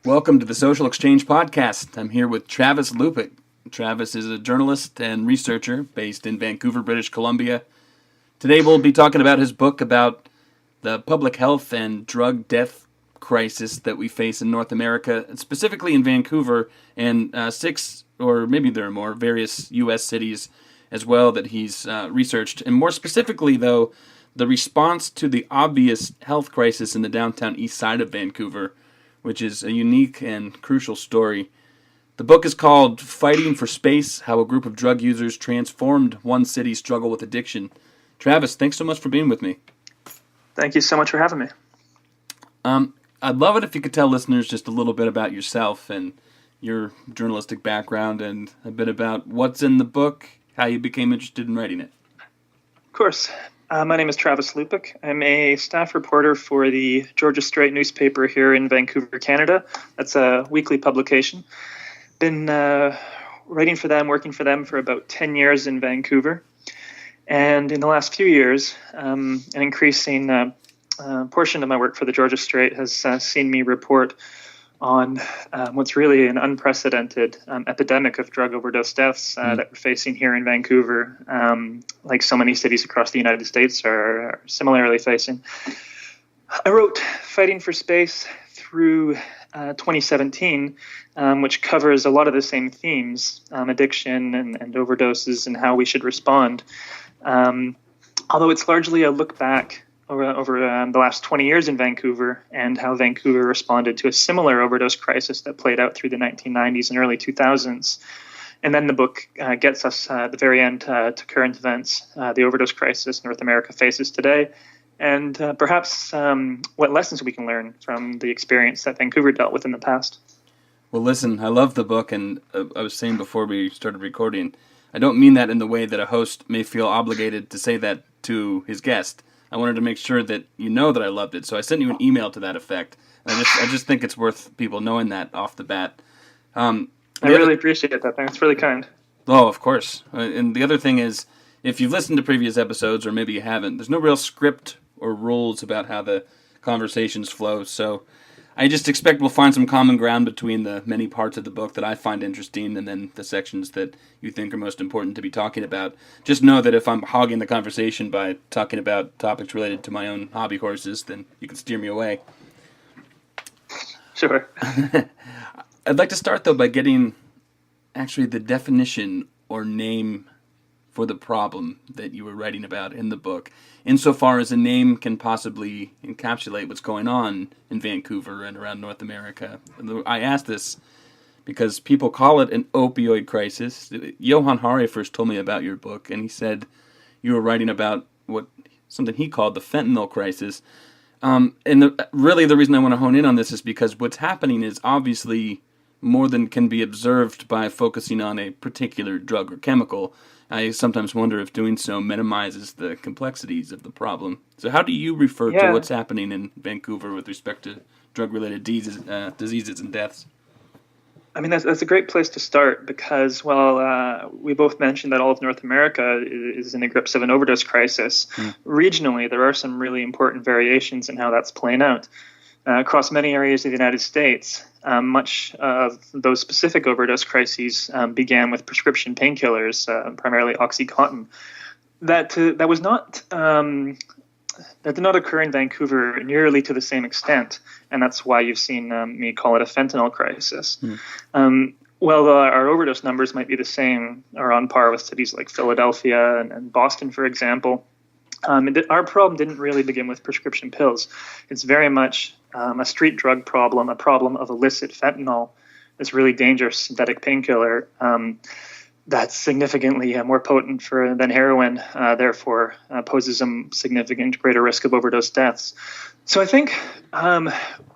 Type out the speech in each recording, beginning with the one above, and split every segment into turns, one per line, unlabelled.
Welcome to the Social Exchange Podcast. I'm here with Travis Lupick. Travis is a journalist and researcher based in Vancouver, British Columbia. Today we'll be talking about his book about the public health and drug death crisis that we face in North America, specifically in Vancouver and six, or maybe there are more, various U.S. cities as well that he's researched. And more specifically, though, the response to the obvious health crisis in the downtown Eastside of Vancouver, which is a unique and crucial story. The book is called Fighting for Space, How a Group of Drug Users Transformed One City's Struggle with Addiction. Travis, thanks so much for being with me.
Thank you so much for having me.
I'd love it if you could tell listeners just a little bit about yourself and your journalistic background and a bit about what's in the book, how you became interested in writing it.
Of course. My name is Travis Lupick. I'm a staff reporter for the Georgia Straight newspaper here in Vancouver, Canada. That's a weekly publication. Been writing for them, working for them for about 10 years in Vancouver. And in the last few years, an increasing portion of my work for the Georgia Straight has seen me report on what's really an unprecedented epidemic of drug overdose deaths that we're facing here in Vancouver, like so many cities across the United States are similarly facing. I wrote Fighting for Space through 2017, which covers a lot of the same themes, addiction and overdoses and how we should respond. Although it's largely a look back over the last 20 years in Vancouver and how Vancouver responded to a similar overdose crisis that played out through the 1990s and early 2000s. And then the book gets us at the very end to current events, the overdose crisis North America faces today, and perhaps what lessons we can learn from the experience that Vancouver dealt with in the past.
Well, listen, I love the book, and I was saying before we started recording, I don't mean that in the way that a host may feel obligated to say that to his guest. I wanted to make sure that you know that I loved it, so I sent you an email to that effect. And I just think it's worth people knowing that off the bat.
I really appreciate that. That's really kind.
Oh, of course. And the other thing is, if you've listened to previous episodes, or maybe you haven't, there's no real script or rules about how the conversations flow, so I just expect we'll find some common ground between the many parts of the book that I find interesting and then the sections that you think are most important to be talking about. Just know that if I'm hogging the conversation by talking about topics related to my own hobby horses, then you can steer me away.
Sure.
I'd like to start, though, by getting actually the definition or name for the problem that you were writing about in the book, insofar as a name can possibly encapsulate what's going on in Vancouver and around North America. I ask this because people call it an opioid crisis. Johan Hari first told me about your book, and he said you were writing about something he called the fentanyl crisis. Really the reason I want to hone in on this is because what's happening is obviously more than can be observed by focusing on a particular drug or chemical. I sometimes wonder if doing so minimizes the complexities of the problem. So how do you refer to what's happening in Vancouver with respect to drug-related diseases and deaths?
I mean, that's a great place to start because, we both mentioned that all of North America is in the grips of an overdose crisis. Regionally, there are some really important variations in how that's playing out. Across many areas of the United States, much of those specific overdose crises began with prescription painkillers, primarily OxyContin. That was not that did not occur in Vancouver nearly to the same extent, and that's why you've seen me call it a fentanyl crisis. Our overdose numbers might be the same or on par with cities like Philadelphia and Boston, for example. Our problem didn't really begin with prescription pills. It's very much a street drug problem, a problem of illicit fentanyl, this really dangerous synthetic painkiller that's significantly more potent than heroin, therefore poses a significant greater risk of overdose deaths. So I think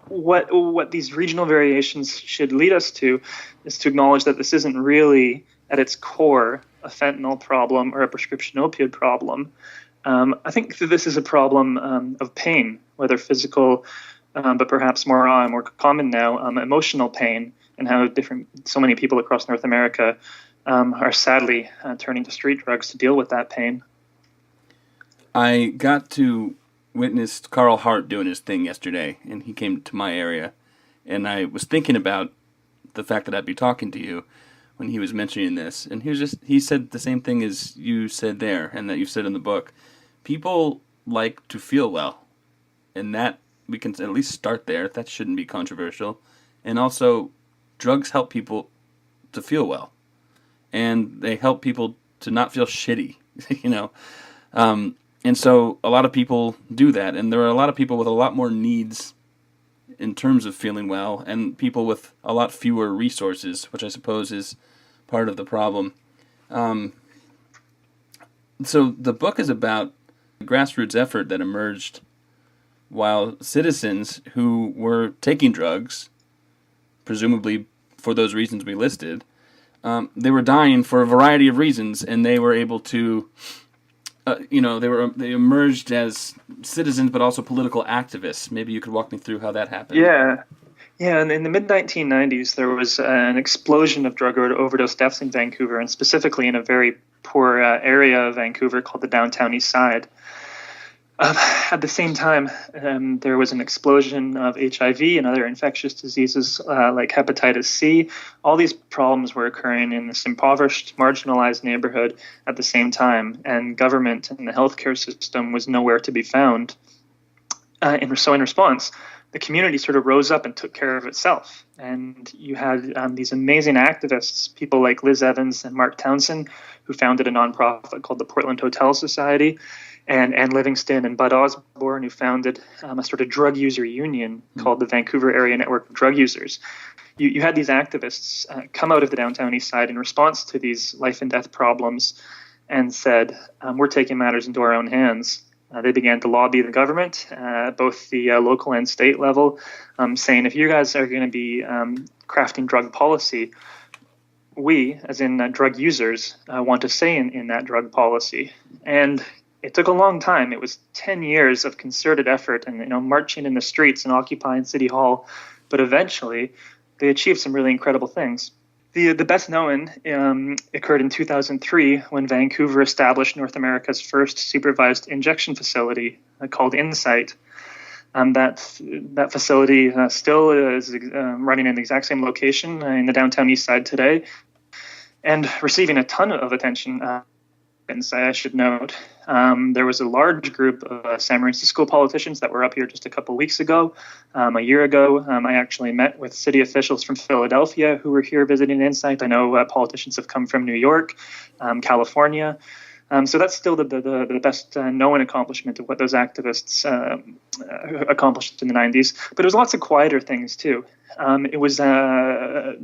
what these regional variations should lead us to is to acknowledge that this isn't really at its core a fentanyl problem or a prescription opioid problem. I think that this is a problem of pain, whether physical, but perhaps more common now, emotional pain, and how so many people across North America are sadly turning to street drugs to deal with that pain.
I got to witness Carl Hart doing his thing yesterday, and he came to my area. And I was thinking about the fact that I'd be talking to you when he was mentioning this. And he said the same thing as you said there and that you've said in the book. People like to feel well. And that, we can at least start there. That shouldn't be controversial. And also, drugs help people to feel well. And they help people to not feel shitty, you know. And so a lot of people do that. And there are a lot of people with a lot more needs in terms of feeling well, and people with a lot fewer resources, which I suppose is part of the problem. So the book is about a grassroots effort that emerged while citizens who were taking drugs, presumably for those reasons we listed, they were dying for a variety of reasons, and they were able to, they emerged as citizens, but also political activists. Maybe you could walk me through how that happened.
Yeah, and in the mid-1990s, there was an explosion of drug overdose deaths in Vancouver, and specifically in a very poor area of Vancouver called the downtown Eastside. At the same time, there was an explosion of HIV and other infectious diseases like hepatitis C. All these problems were occurring in this impoverished, marginalized neighborhood at the same time, and government and the healthcare system was nowhere to be found. In response, the community sort of rose up and took care of itself. And you had these amazing activists, people like Liz Evans and Mark Townsend, who founded a nonprofit called the Portland Hotel Society, and Livingston and Bud Osborne, who founded a sort of drug user union called the Vancouver Area Network of Drug Users. You had these activists come out of the downtown east side in response to these life and death problems and said, we're taking matters into our own hands. They began to lobby the government, both the local and state level, saying, if you guys are going to be crafting drug policy, we, as in drug users, want a say in that drug policy. And it took a long time. It was 10 years of concerted effort and marching in the streets and occupying City Hall. But eventually, they achieved some really incredible things. The best known occurred in 2003 when Vancouver established North America's first supervised injection facility called Eastside. That facility still is running in the exact same location in the downtown east side today and receiving a ton of attention. I should note, there was a large group of San Francisco politicians that were up here just a couple weeks ago. A year ago, I actually met with city officials from Philadelphia who were here visiting Insight. I know politicians have come from New York, California. So that's still the best known accomplishment of what those activists accomplished in the 90s. But there was lots of quieter things, too. It was a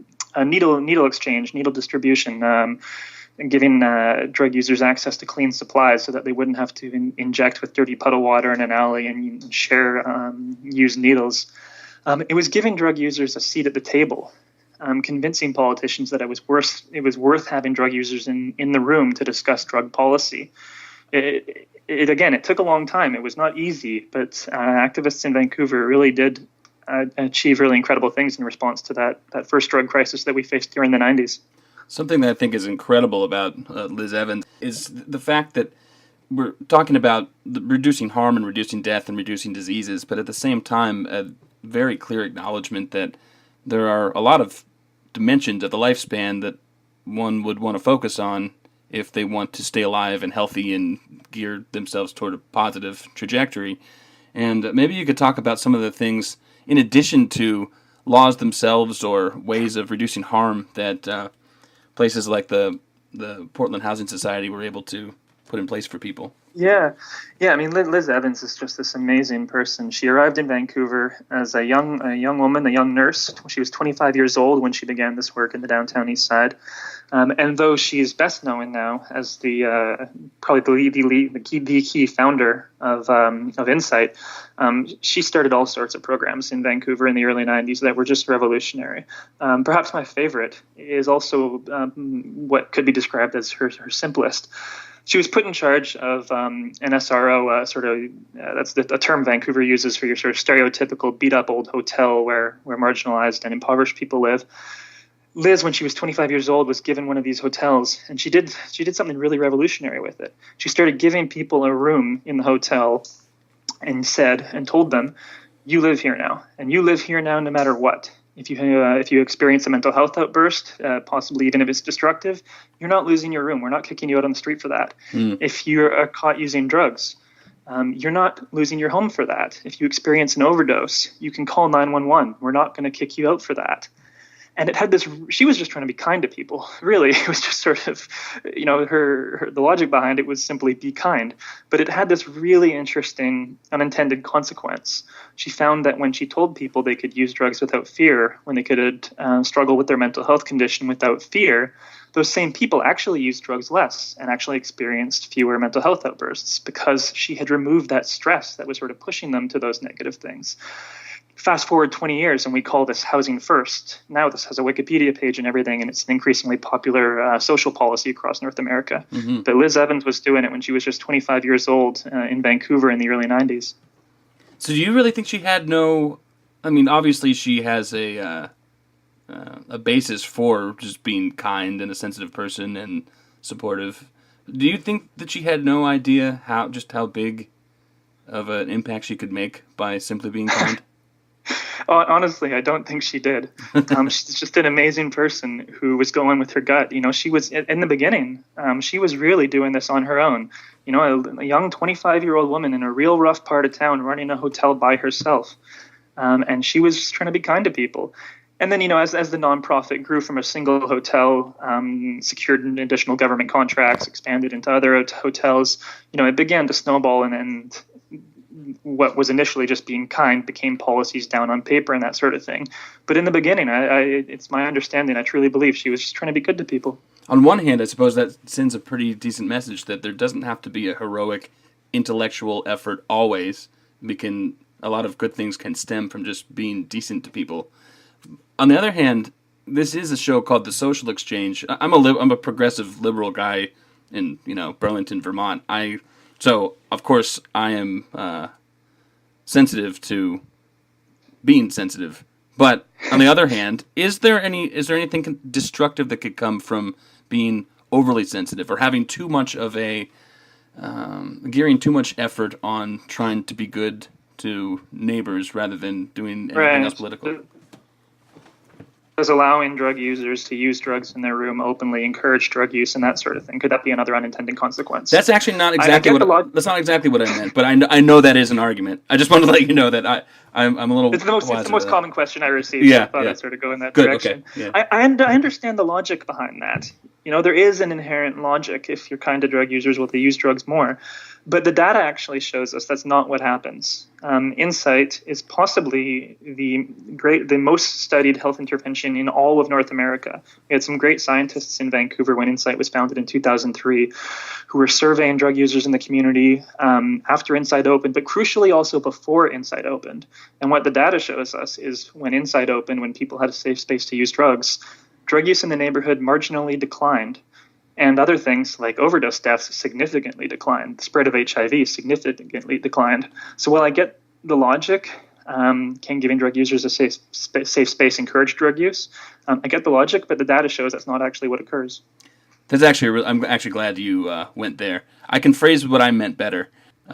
needle exchange, needle distribution, giving drug users access to clean supplies so that they wouldn't have to inject with dirty puddle water in an alley and share used needles. It was giving drug users a seat at the table, convincing politicians that it was worth having drug users in the room to discuss drug policy. It took a long time. It was not easy, but activists in Vancouver really did achieve really incredible things in response to that first drug crisis that we faced during the 90s.
Something that I think is incredible about Liz Evans is the fact that we're talking about reducing harm and reducing death and reducing diseases, but at the same time, a very clear acknowledgement that there are a lot of dimensions of the lifespan that one would want to focus on if they want to stay alive and healthy and gear themselves toward a positive trajectory. And maybe you could talk about some of the things, in addition to laws themselves or ways of reducing harm, that places like the Portland Housing Society were able to put in place for people.
Yeah. I mean, Liz Evans is just this amazing person. She arrived in Vancouver as a young woman, a young nurse. She was 25 years old when she began this work in the downtown east side. And though she is best known now as probably the key founder of Insight, she started all sorts of programs in Vancouver in the early 90s that were just revolutionary. Perhaps my favorite is also what could be described as her simplest. She was put in charge of an SRO, that's a term Vancouver uses for your sort of stereotypical beat-up old hotel where marginalized and impoverished people live. Liz, when she was 25 years old, was given one of these hotels, and she did something really revolutionary with it. She started giving people a room in the hotel and told them, you live here now, and you live here now no matter what. If you experience a mental health outburst, possibly even if it's destructive, you're not losing your room. We're not kicking you out on the street for that. If you're caught using drugs, you're not losing your home for that. If you experience an overdose, you can call 911. We're not going to kick you out for that. And it had this, she was just trying to be kind to people. Really, it was just sort of, the logic behind it was simply be kind. But it had this really interesting unintended consequence. She found that when she told people they could use drugs without fear, when they could struggle with their mental health condition without fear, those same people actually used drugs less and actually experienced fewer mental health outbursts because she had removed that stress that was sort of pushing them to those negative things. Fast forward 20 years, and we call this housing first. Now this has a Wikipedia page and everything, and it's an increasingly popular social policy across North America. Mm-hmm. But Liz Evans was doing it when she was just 25 years old in Vancouver in the early 90s.
So do you really think she had no... I mean, obviously she has a basis for just being kind and a sensitive person and supportive. Do you think that she had no idea how big of an impact she could make by simply being kind?
Honestly, I don't think she did. She's just an amazing person who was going with her gut. She was in the beginning. She was really doing this on her own. A young 25-year-old woman in a real rough part of town running a hotel by herself, and she was just trying to be kind to people. And then, as the nonprofit grew from a single hotel, secured additional government contracts, expanded into other hotels, it began to snowball, and what was initially just being kind became policies down on paper and that sort of thing. But in the beginning, it's my understanding, I truly believe she was just trying to be good to people.
On one hand, I suppose that sends a pretty decent message that there doesn't have to be a heroic intellectual effort always. A lot of good things can stem from just being decent to people. On the other hand, this is a show called The Social Exchange. I'm a progressive liberal guy in Burlington, Vermont. So of course I am sensitive to being sensitive. But on the other hand, is there anything destructive that could come from being overly sensitive or having too much of gearing too much effort on trying to be good to neighbors rather than doing anything else political?
Does allowing drug users to use drugs in their room openly encourage drug use and that sort of thing? Could that be another unintended consequence?
That's actually not exactly that's not exactly what I meant, but I know that is an argument. I just wanted to let you know that I'm a little.
It's the most common question I receive. Yeah, so I thought I'd sort of go in that direction. Okay. Yeah. I understand the logic behind that. There is an inherent logic. If you're kind to drug users, they use drugs more. But the data actually shows us that's not what happens. Insight is possibly the most studied health intervention in all of North America. We had some great scientists in Vancouver when Insight was founded in 2003 who were surveying drug users in the community after Insight opened, but crucially also before Insight opened. And what the data shows us is when Insight opened, when people had a safe space to use drugs, drug use in the neighborhood marginally declined. And other things like overdose deaths significantly declined. The spread of HIV significantly declined. So while I get the logic, can giving drug users a safe space encourage drug use? I get the logic, but the data shows that's not actually what occurs.
I'm actually glad you went there. I can phrase what I meant better.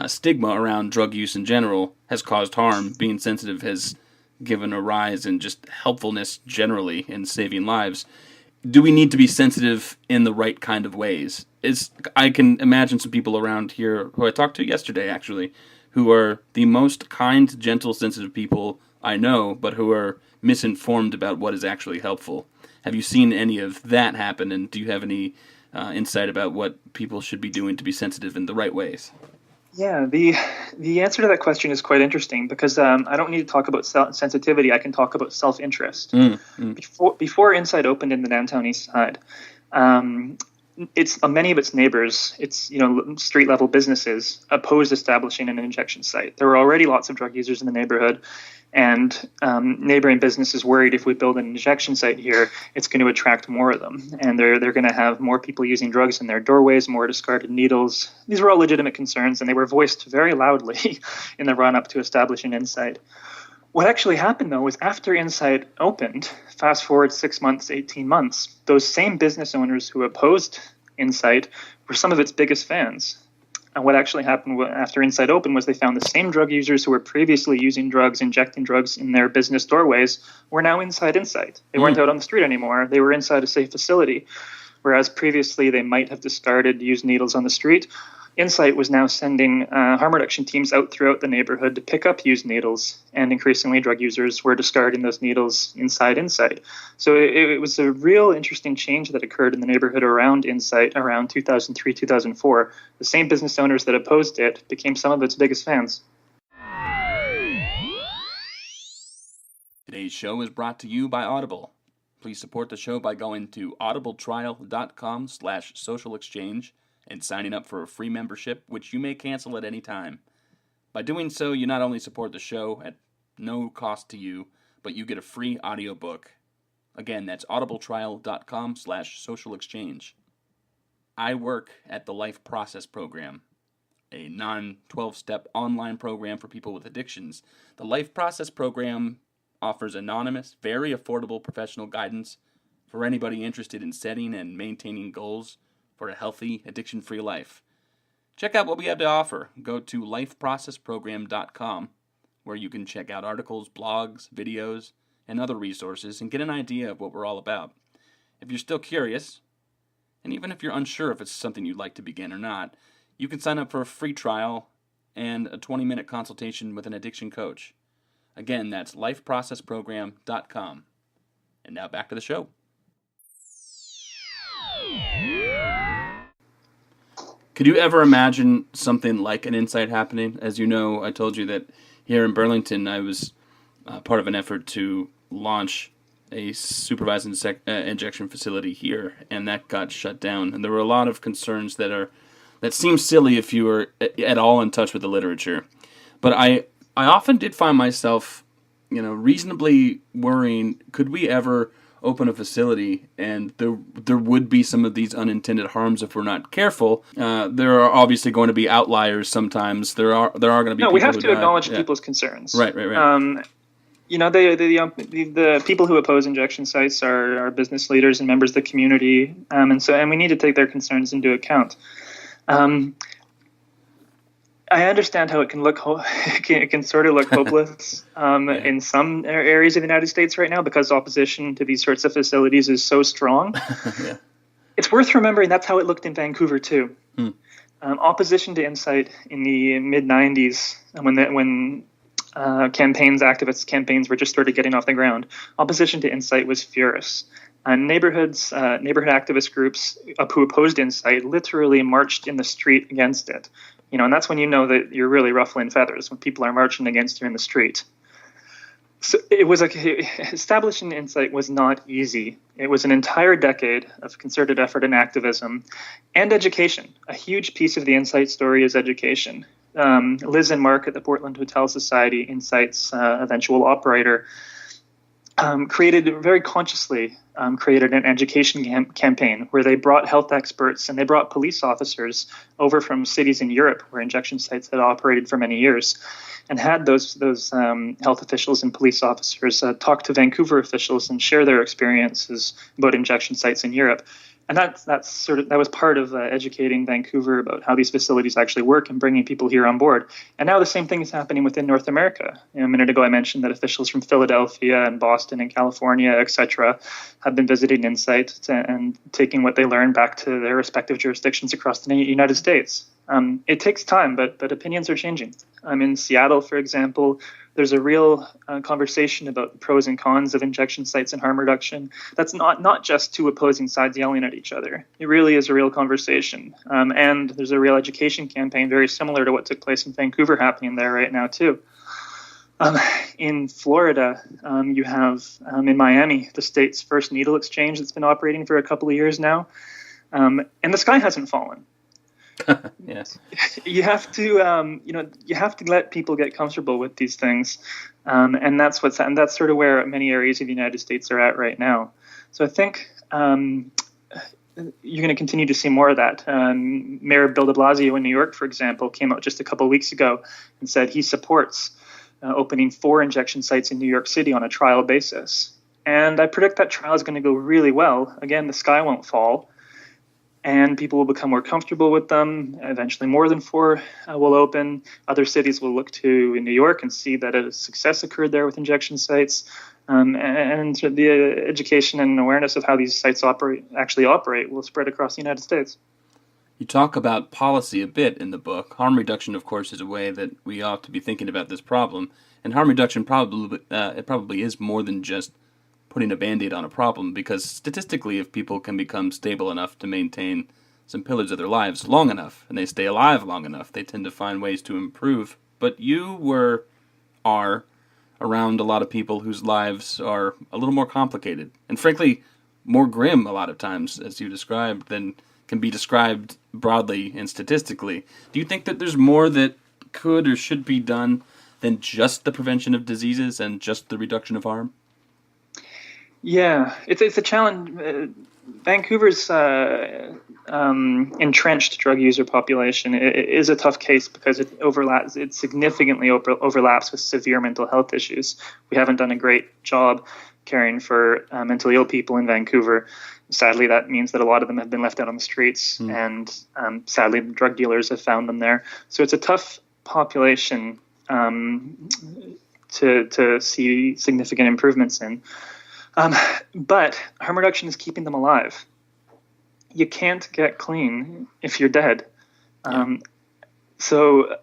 Stigma around drug use in general has caused harm. Being sensitive has given a rise in just helpfulness generally in saving lives. Do we need to be sensitive in the right kind of ways? I can imagine some people around here who I talked to yesterday, actually, who are the most kind, gentle, sensitive people I know, but who are misinformed about what is actually helpful. Have you seen any of that happen, and do you have any insight about what people should be doing to be sensitive in the right ways?
Yeah, the answer to that question is quite interesting because I don't need to talk about sensitivity. I can talk about self-interest. Before Insight opened in the downtown Eastside, it's many of its neighbors, street level businesses opposed establishing an injection site. There were already lots of drug users in the neighborhood, and neighboring businesses worried if we build an injection site here, it's going to attract more of them, and they're going to have more people using drugs in their doorways, more discarded needles. These were all legitimate concerns, and they were voiced very loudly in the run-up to establishing Insight. What actually happened, though, was after Insight opened, fast forward 6 months, 18 months, those same business owners who opposed Insight were some of its biggest fans. And what actually happened after Eastside opened was they found the same drug users who were previously using drugs, injecting drugs in their business doorways, were now inside Eastside. They weren't out on the street anymore. They were inside a safe facility. Whereas previously they might have discarded used needles on the street, Eastside was now sending harm reduction teams out throughout the neighborhood to pick up used needles, and increasingly drug users were discarding those needles inside. So it was a real interesting change that occurred in the neighborhood around Eastside around 2003, 2004. The same business owners that opposed it became some of its biggest fans.
Today's show is brought to you by Audible. Please support the show by going to audibletrial.com/social exchange and signing up for a free membership, which you may cancel at any time. By doing so, you not only support the show at no cost to you, but you get a free audiobook. Again, that's audibletrial.com/social exchange. I work at the Life Process Program, a non-12-step online program for people with addictions. The Life Process Program offers anonymous, very affordable professional guidance for anybody interested in setting and maintaining goals for a healthy, addiction-free life. Check out what we have to offer. Go to lifeprocessprogram.com, where you can check out articles, blogs, videos, and other resources and get an idea of what we're all about. If you're still curious, and even if you're unsure if it's something you'd like to begin or not, you can sign up for a free trial and a 20-minute consultation with an addiction coach. Again, that's lifeprocessprogram.com. And now back to the show. Could you ever imagine something like an Eastside happening? As you know, I told you that here in Burlington, I was part of an effort to launch a supervised injection facility here, and that got shut down. And there were a lot of concerns that seem silly if you were at all in touch with the literature. But I often did find myself, reasonably worrying, could we ever open a facility and there would be some of these unintended harms if we're not careful. There are obviously going to be outliers sometimes. There are going to be.
No, we have to acknowledge people's concerns.
Right.
The people who oppose injection sites are business leaders and members of the community, and we need to take their concerns into account. I understand how it can look. It can sort of look hopeless in some areas of the United States right now because opposition to these sorts of facilities is so strong.
Yeah.
It's worth remembering that's how it looked in Vancouver too. Opposition to Eastside in the mid '90s, when activist campaigns were just sort of getting off the ground. Opposition to Eastside was furious. Neighborhood activist groups who opposed Eastside literally marched in the street against it. And that's when you know that you're really ruffling feathers, when people are marching against you in the street. So it was establishing Eastside was not easy. It was an entire decade of concerted effort and activism and education. A huge piece of the Eastside story is education. Liz and Mark at the Portland Hotel Society, Eastside's eventual operator, created an education campaign where they brought health experts and they brought police officers over from cities in Europe where injection sites had operated for many years, and had those health officials and police officers talk to Vancouver officials and share their experiences about injection sites in Europe. And that was part of educating Vancouver about how these facilities actually work and bringing people here on board. And now the same thing is happening within North America. A minute ago, I mentioned that officials from Philadelphia and Boston and California, etc., have been visiting Eastside and taking what they learned back to their respective jurisdictions across the United States. It takes time, but opinions are changing. In Seattle, for example, there's a real conversation about the pros and cons of injection sites and harm reduction. That's not just two opposing sides yelling at each other. It really is a real conversation. And there's a real education campaign very similar to what took place in Vancouver happening there right now, too. In Florida, you have, in Miami, the state's first needle exchange that's been operating for a couple of years now. And the sky hasn't fallen.
Yes.
You have to let people get comfortable with these things, and that's sort of where many areas of the United States are at right now. So I think you're going to continue to see more of that. Mayor Bill de Blasio in New York, for example, came out just a couple of weeks ago and said he supports opening 4 injection sites in New York City on a trial basis. And I predict that trial is going to go really well. Again, the sky won't fall. and people will become more comfortable with them. Eventually, more than 4 will open. Other cities will look to New York and see that a success occurred there with injection sites. And the education and awareness of how these sites actually operate will spread across the United States.
You talk about policy a bit in the book. Harm reduction, of course, is a way that we ought to be thinking about this problem. And harm reduction probably is more than just putting a Band-Aid on a problem, because statistically, if people can become stable enough to maintain some pillars of their lives long enough, and they stay alive long enough, they tend to find ways to improve. But you are around a lot of people whose lives are a little more complicated, and frankly, more grim a lot of times, as you described, than can be described broadly and statistically. Do you think that there's more that could or should be done than just the prevention of diseases and just the reduction of harm?
Yeah, it's a challenge. Vancouver's entrenched drug user population is a tough case because it significantly overlaps with severe mental health issues. We haven't done a great job caring for mentally ill people in Vancouver. Sadly, that means that a lot of them have been left out on the streets, and sadly, the drug dealers have found them there. So it's a tough population to see significant improvements in. But harm reduction is keeping them alive. You can't get clean if you're dead. So,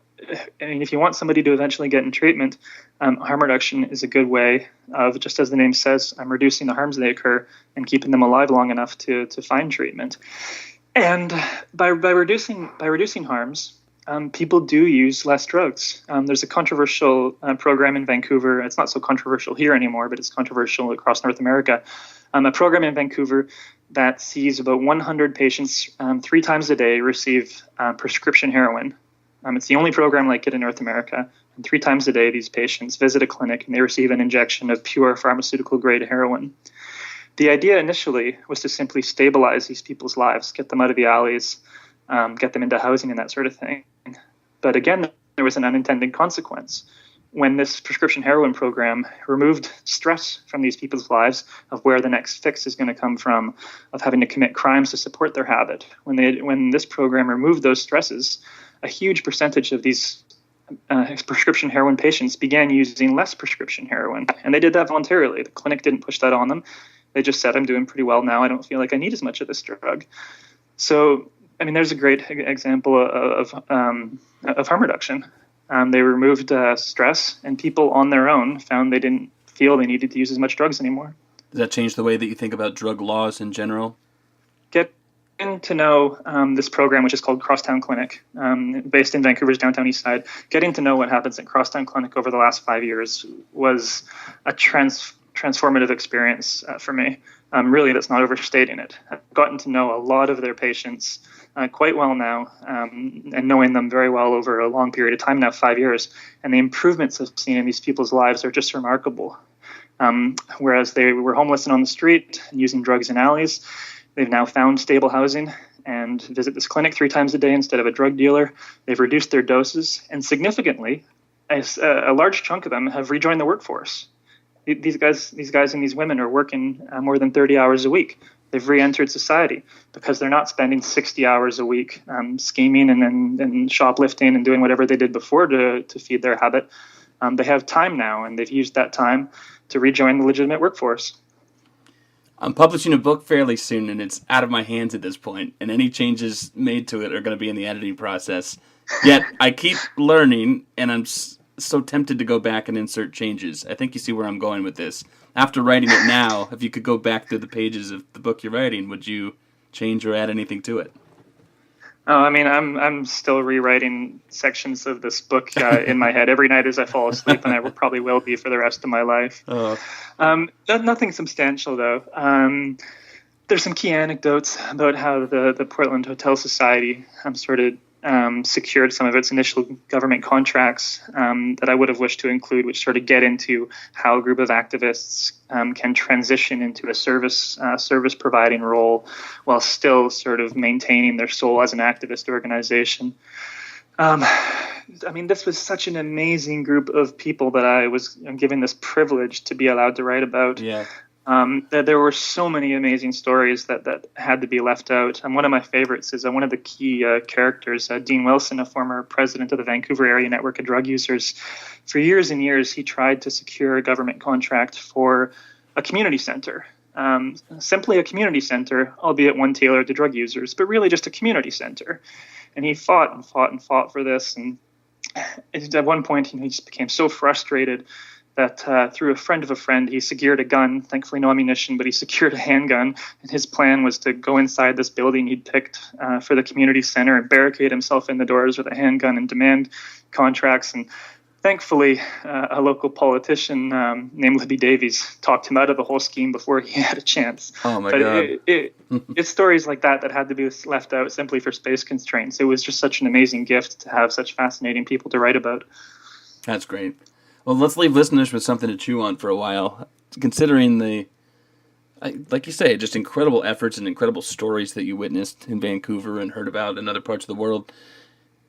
I mean, if you want somebody to eventually get in treatment, harm reduction is a good way of, just as the name says, reducing the harms that occur and keeping them alive long enough to find treatment. And by reducing harms, people do use less drugs. There's a controversial program in Vancouver. It's not so controversial here anymore, but it's controversial across North America. A program in Vancouver that sees about 100 patients 3 times a day receive prescription heroin. It's the only program like it in North America. And 3 times a day, these patients visit a clinic and they receive an injection of pure pharmaceutical-grade heroin. The idea initially was to simply stabilize these people's lives, get them out of the alleys, get them into housing and that sort of thing. But again, there was an unintended consequence. When this prescription heroin program removed stress from these people's lives of where the next fix is going to come from, of having to commit crimes to support their habit, when this program removed those stresses, a huge percentage of these prescription heroin patients began using less prescription heroin. And they did that voluntarily. The clinic didn't push that on them. They just said, I'm doing pretty well now. I don't feel like I need as much of this drug. So, I mean, there's a great example of harm reduction. They removed stress, and people on their own found they didn't feel they needed to use as much drugs anymore.
Does that change the way that you think about drug laws in general?
Getting to know this program, which is called Crosstown Clinic, based in Vancouver's downtown Eastside, getting to know what happens at Crosstown Clinic over the last 5 years was a transformative experience for me. Really, that's not overstating it. I've gotten to know a lot of their patients quite well now, and knowing them very well over a long period of time now, 5 years. And the improvements I've seen in these people's lives are just remarkable. Whereas they were homeless and on the street and using drugs in alleys, they've now found stable housing and visit this clinic 3 times a day instead of a drug dealer. They've reduced their doses, and significantly, a large chunk of them have rejoined the workforce. These guys and these women are working more than 30 hours a week. They've re-entered society because they're not spending 60 hours a week scheming and shoplifting and doing whatever they did before to feed their habit. They have time now, and they've used that time to rejoin the legitimate workforce.
I'm publishing a book fairly soon, and it's out of my hands at this point, and any changes made to it are going to be in the editing process. Yet, I keep learning, and I'm so tempted to go back and insert changes. I think you see where I'm going with this. After writing it now, if you could go back through the pages of the book you're writing, would you change or add anything to it?
Oh, I mean, I'm still rewriting sections of this book in my head every night as I fall asleep, and I probably will be for the rest of my life. Nothing substantial, though. There's some key anecdotes about how the Portland Hotel Society sort of secured some of its initial government contracts that I would have wished to include, which sort of get into how a group of activists can transition into a service providing role while still sort of maintaining their soul as an activist organization. I mean, this was such an amazing group of people that I was given this privilege to be allowed to write about.
Yeah.
There were so many amazing stories that had to be left out. And one of my favorites is one of the key characters, Dean Wilson, a former president of the Vancouver area network of drug users. For years and years, he tried to secure a government contract for a community center. Simply a community center, albeit one tailored to drug users, but really just a community center. And he fought and fought and fought for this. And at one point, he just became so frustrated that through a friend of a friend, he secured a gun. Thankfully, no ammunition, but he secured a handgun. And his plan was to go inside this building he'd picked for the community center and barricade himself in the doors with a handgun and demand contracts. And thankfully, a local politician named Libby Davies talked him out of the whole scheme before he had a chance.
Oh, my God.
It's stories like that had to be left out simply for space constraints. It was just such an amazing gift to have such fascinating people to write about.
That's great. Well, let's leave listeners with something to chew on for a while, considering like you say, just incredible efforts and incredible stories that you witnessed in Vancouver and heard about in other parts of the world,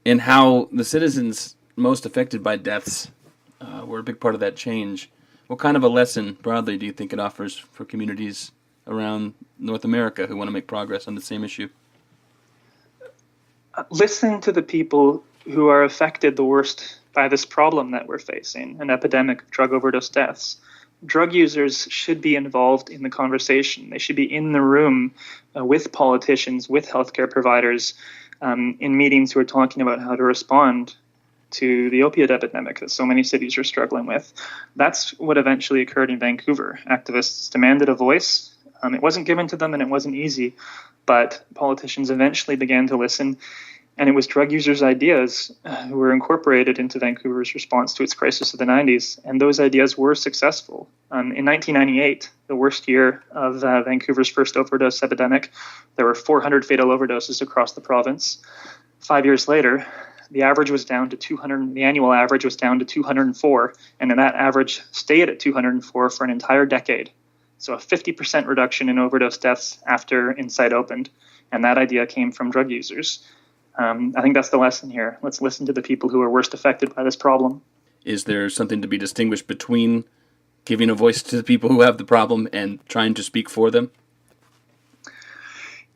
and how the citizens most affected by deaths were a big part of that change. What kind of a lesson, broadly, do you think it offers for communities around North America who want to make progress on the same issue?
Listen to the people who are affected the worst by this problem that we're facing, an epidemic of drug overdose deaths. Drug users should be involved in the conversation. They should be in the room with politicians, with healthcare providers, in meetings who are talking about how to respond to the opioid epidemic that so many cities are struggling with. That's what eventually occurred in Vancouver. Activists demanded a voice. It wasn't given to them and it wasn't easy, but politicians eventually began to listen. And it was drug users' ideas who were incorporated into Vancouver's response to its crisis of the 90s. And those ideas were successful. In 1998, the worst year of Vancouver's first overdose epidemic, there were 400 fatal overdoses across the province. 5 years later, the average was down to 200. The annual average was down to 204. And then that average stayed at 204 for an entire decade. So a 50% reduction in overdose deaths after Eastside opened. And that idea came from drug users. I think that's the lesson here. Let's listen to the people who are worst affected by this problem.
Is there something to be distinguished between giving a voice to the people who have the problem and trying to speak for them?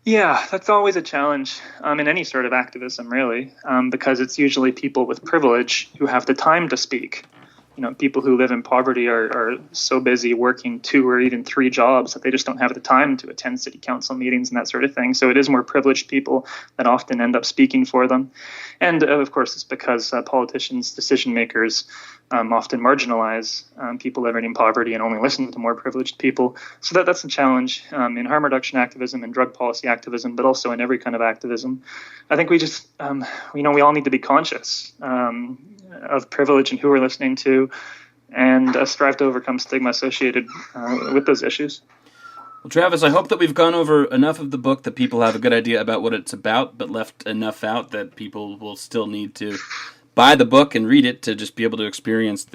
Yeah, that's always a challenge in any sort of activism, really, because it's usually people with privilege who have the time to speak. You know, people who live in poverty are so busy working 2 or even 3 jobs that they just don't have the time to attend city council meetings and that sort of thing. So it is more privileged people that often end up speaking for them. And of course, it's because politicians, decision makers often marginalize people living in poverty and only listen to more privileged people. So that's a challenge in harm reduction activism and drug policy activism, but also in every kind of activism. I think we just, we all need to be conscious of privilege and who we're listening to, and strive to overcome stigma associated with those issues.
Well, Travis, I hope that we've gone over enough of the book that people have a good idea about what it's about, but left enough out that people will still need to buy the book and read it to just be able to experience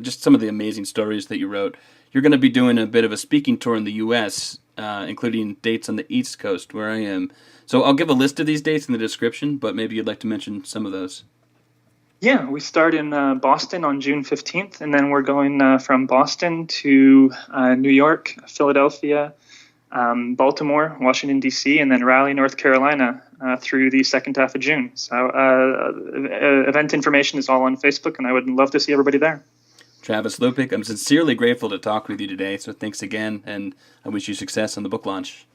just some of the amazing stories that you wrote. You're going to be doing a bit of a speaking tour in the U.S., including dates on the East Coast, where I am. So I'll give a list of these dates in the description, but maybe you'd like to mention some of those.
Yeah, we start in Boston on June 15th, and then we're going from Boston to New York, Philadelphia, Baltimore, Washington, D.C., and then Raleigh, North Carolina through the second half of June. So event information is all on Facebook, and I would love to see everybody there.
Travis Lupick, I'm sincerely grateful to talk with you today, so thanks again, and I wish you success on the book launch.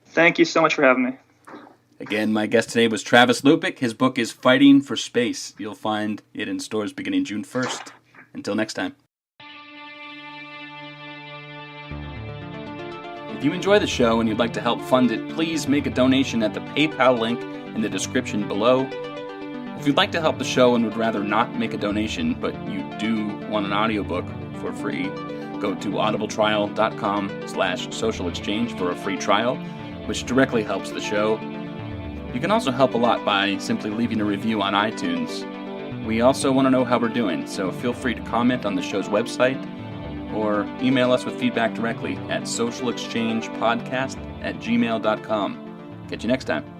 Thank you so much for having me.
Again, my guest today was Travis Lupick. His book is Fighting for Space. You'll find it in stores beginning June 1st. Until next time. If you enjoy the show and you'd like to help fund it, please make a donation at the PayPal link in the description below. If you'd like to help the show and would rather not make a donation, but you do want an audiobook for free, go to audibletrial.com/social exchange for a free trial, which directly helps the show. You can also help a lot by simply leaving a review on iTunes. We also want to know how we're doing, so feel free to comment on the show's website or email us with feedback directly at socialexchangepodcast@gmail.com. Catch you next time.